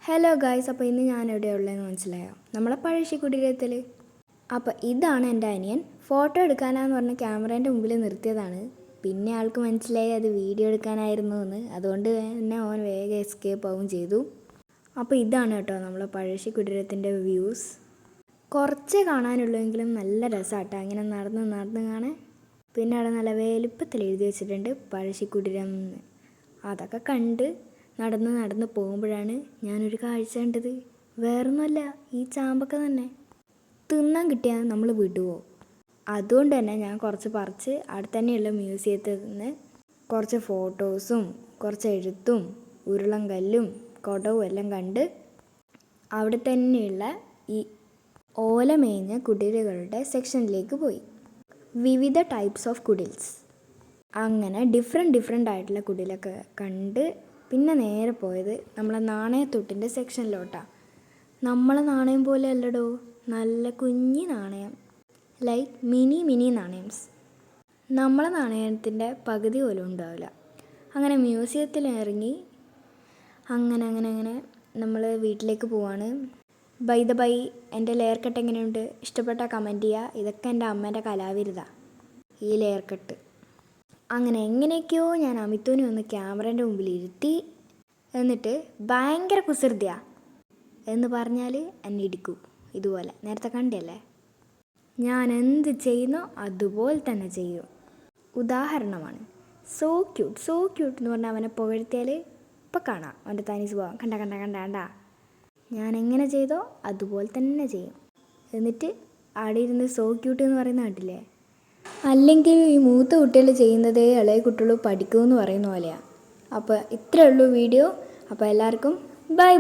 Hello guys, അപ്പോൾ ഇന്ന് ഞാൻ എവിടെയുള്ളതെന്ന് മനസ്സിലായോ? നമ്മളെ പഴശ്ശി കുടീരത്തിൽ. അപ്പോൾ ഇതാണ് എൻ്റെ അനിയൻ. ഫോട്ടോ എടുക്കാനാന്ന് പറഞ്ഞ് ക്യാമറേൻ്റെ മുമ്പിൽ നിർത്തിയതാണ്. പിന്നെ ആൾക്ക് മനസ്സിലായി അത് വീഡിയോ എടുക്കാനായിരുന്നു എന്ന്. അതുകൊണ്ട് തന്നെ ഓൻ വേഗം എസ്കേപ്പ് ആവും ചെയ്തു. അപ്പോൾ ഇതാണ് കേട്ടോ നമ്മളെ പഴശ്ശി കുടീരത്തിൻ്റെ വ്യൂസ്. കുറച്ചേ കാണാനുള്ളെങ്കിലും നല്ല രസമാട്ടോ അങ്ങനെ നടന്ന് കാണാൻ. പിന്നെ അവിടെ നല്ല വലുപ്പത്തിൽ എഴുതി വെച്ചിട്ടുണ്ട് പഴശ്ശി കുടീരം എന്ന്. അതൊക്കെ കണ്ട് നടന്ന് പോകുമ്പോഴാണ് ഞാനൊരു കാഴ്ച കണ്ടത്. വേറൊന്നുമല്ല, ഈ ചാമ്പക്ക തന്നെ. തിന്നാൻ കിട്ടിയാൽ നമ്മൾ വിടുവോ? അതുകൊണ്ട് തന്നെ ഞാൻ കുറച്ച് പറിച്ച് അവിടെ തന്നെയുള്ള മ്യൂസിയത്തിൽ നിന്ന് കുറച്ച് ഫോട്ടോസും കുറച്ച് എഴുത്തും ഉരുളൻ കല്ലും കുടവും എല്ലാം കണ്ട് അവിടെ തന്നെയുള്ള ഈ ഓല മേഞ്ഞ കുടിലുകളുടെ സെക്ഷനിലേക്ക് പോയി. വിവിധ ടൈപ്സ് ഓഫ് കുടിൽസ്, അങ്ങനെ ഡിഫറെൻ്റ് ആയിട്ടുള്ള കുടിലൊക്കെ കണ്ട് പിന്നെ നേരെ പോയത് നമ്മളെ നാണയത്തൊട്ടിൻ്റെ സെക്ഷനിലോട്ടാണ്. നമ്മളെ നാണയം പോലെ അല്ലടോ, നല്ല കുഞ്ഞി നാണയം, ലൈക്ക് മിനി നാണയംസ്. നമ്മളെ നാണയത്തിൻ്റെ പകുതി പോലും ഉണ്ടാവില്ല. അങ്ങനെ മ്യൂസിയത്തിൽ ഇറങ്ങി അങ്ങനെ നമ്മൾ വീട്ടിലേക്ക് പോവാണ്. ബൈ ദ ബൈ, എൻ്റെ ലെയർ കട്ട് എങ്ങനെയുണ്ട്? ഇഷ്ടപ്പെട്ടാൽ കമൻറ്റ് ചെയ്യുക. ഇതൊക്കെ എൻ്റെ അമ്മേൻ്റെ കലാവിരുതാണ്, ഈ ലെയർ കട്ട്. അങ്ങനെ എങ്ങനെയൊക്കെയോ ഞാൻ അമിത്തുവിനെ ഒന്ന് ക്യാമറേൻ്റെ മുമ്പിൽ ഇരുത്തി. എന്നിട്ട് ഭയങ്കര കുസൃതിയാ എന്ന് പറഞ്ഞാൽ എന്നെ ഇടിക്കൂ. ഇതുപോലെ നേരത്തെ കണ്ടല്ലേ, ഞാൻ എന്ത് ചെയ്യുന്നോ അതുപോലെ തന്നെ ചെയ്യും. ഉദാഹരണമാണ് സോ ക്യൂട്ട് എന്ന് പറഞ്ഞാൽ അവനെ പുകഴ്ത്തിയാൽ ഇപ്പം കാണാം അവൻ്റെ തനി സ്വഭാവം. കണ്ട ഞാൻ എങ്ങനെ ചെയ്തോ അതുപോലെ തന്നെ ചെയ്യും. എന്നിട്ട് അവിടെ ഇരുന്ന് സോ ക്യൂട്ട് എന്ന് പറയുന്ന കണ്ടില്ലേ? അല്ലെങ്കിൽ ഈ മൂത്ത കുട്ടികൾ ചെയ്യുന്നതേ ഇളയ കുട്ടികൾ പഠിക്കുമെന്ന് പറയുന്ന പോലെയാണ്. അപ്പോൾ ഇത്രയേ ഉള്ളൂ വീഡിയോ. അപ്പോൾ എല്ലാവർക്കും ബൈ.